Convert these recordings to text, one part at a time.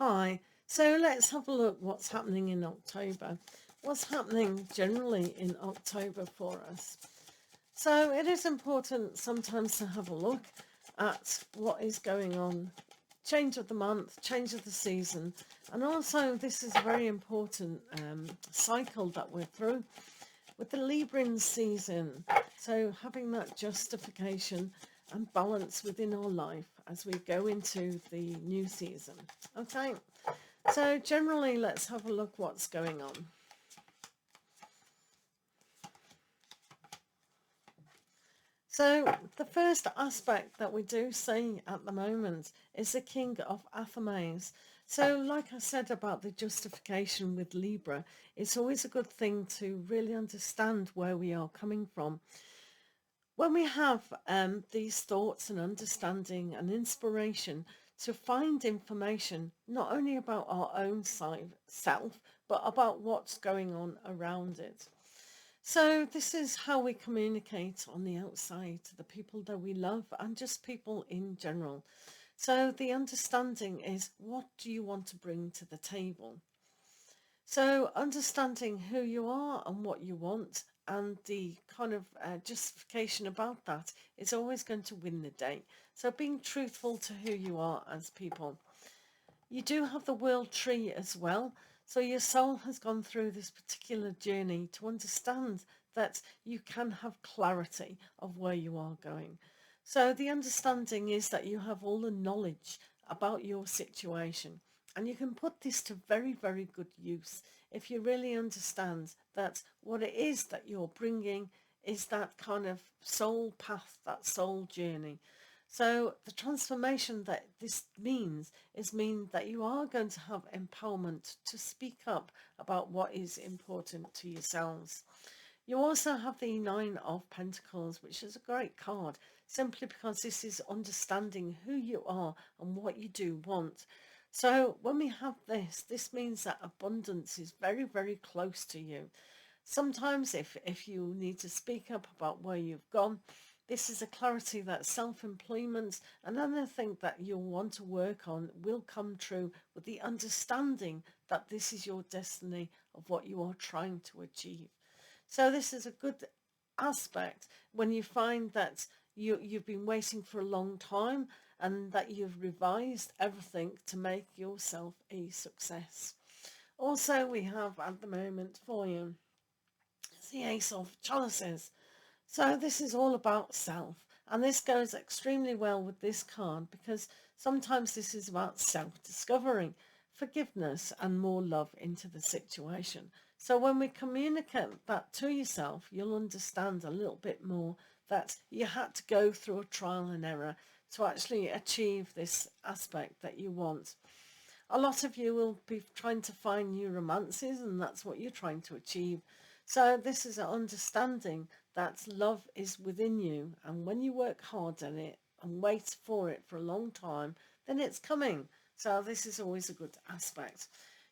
Hi, so let's have a look what's happening in October. What's happening generally in October for us? So it is important sometimes to have a look at what is going on. Change of the month, change of the season, and also this is a very important cycle that we're through with the Libran season. So having that justification and balance within our life as we go into the new season. Okay, so generally let's have a look what's going on. So the first aspect that we do see at the moment is the King of Athames. So like I said about the justification with Libra, it's always a good thing to really understand where we are coming from. When we have these thoughts and understanding and inspiration to find information, not only about our own self, but about what's going on around it. So this is how we communicate on the outside to the people that we love and just people in general. So the understanding is, what do you want to bring to the table? So understanding who you are and what you want and the kind of justification about that is always going to win the day. So being truthful to who you are as people. You do have the world tree as well. So your soul has gone through this particular journey to understand that you can have clarity of where you are going. So the understanding is that you have all the knowledge about your situation. And you can put this to very, very good use if you really understand that what it is that you're bringing is that kind of soul path, that soul journey. So the transformation that this means is that you are going to have empowerment to speak up about what is important to yourselves. You also have the Nine of Pentacles, which is a great card, simply because this is understanding who you are and what you do want. So when we have this means that abundance is very, very close to you. Sometimes if you need to speak up about where you've gone, this is a clarity that self-employment and anything that you'll want to work on will come true with the understanding that this is your destiny of what you are trying to achieve. So this is a good aspect when you find that you've been waiting for a long time and that you've revised everything to make yourself a success. Also, we have at the moment for you the Ace of Chalices. So this is all about self. And this goes extremely well with this card because sometimes this is about self-discovery, forgiveness and more love into the situation. So when we communicate that to yourself, you'll understand a little bit more that you had to go through a trial and error to actually achieve this aspect that you want. A lot of you will be trying to find new romances, and that's what you're trying to achieve. So this is an understanding that love is within you, and when you work hard at it and wait for it for a long time, then it's coming. So this is always a good aspect.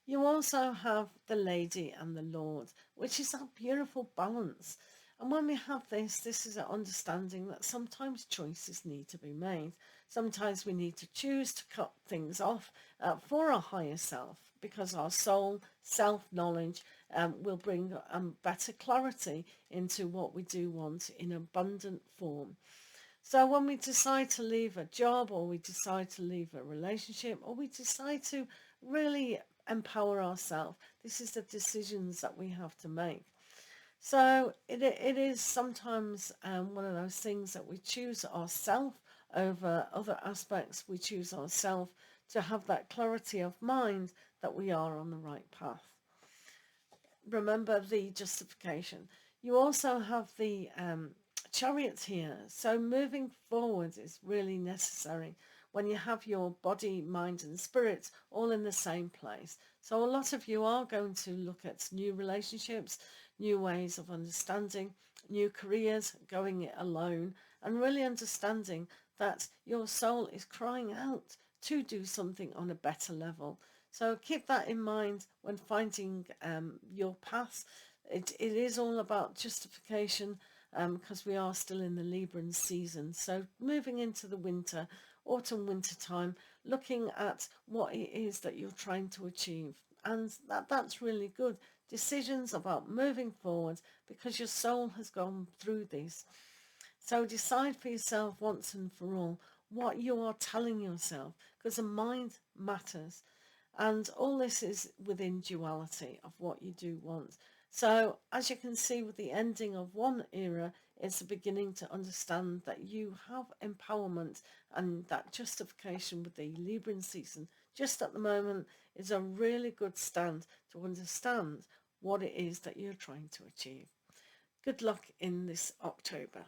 You also have the Lady and the Lord, which is that beautiful balance. And when we have this is an understanding that sometimes choices need to be made. Sometimes we need to choose to cut things off for our higher self, because our soul, self-knowledge will bring better clarity into what we do want in abundant form. So when we decide to leave a job, or we decide to leave a relationship, or we decide to really empower ourselves, this is the decisions that we have to make. So it is sometimes one of those things that we choose ourselves over other aspects. We choose ourselves to have that clarity of mind that we are on the right path. Remember the justification. You also have the Chariot here. So moving forward is really necessary when you have your body, mind and spirit all in the same place. So a lot of you are going to look at new relationships, new ways of understanding, new careers, going it alone, and really understanding that your soul is crying out to do something on a better level. So keep that in mind when finding your path. It is all about justification, because we are still in the Libran season. So moving into the winter, autumn, winter time, looking at what it is that you're trying to achieve. And that's really good. Decisions about moving forward because your soul has gone through this. So decide for yourself once and for all what you are telling yourself, because the mind matters. And all this is within duality of what you do want. So as you can see with the ending of one era, it's the beginning to understand that you have empowerment, and that justification with the Libran season just at the moment is a really good stand to understand what it is that you're trying to achieve. Good luck in this October.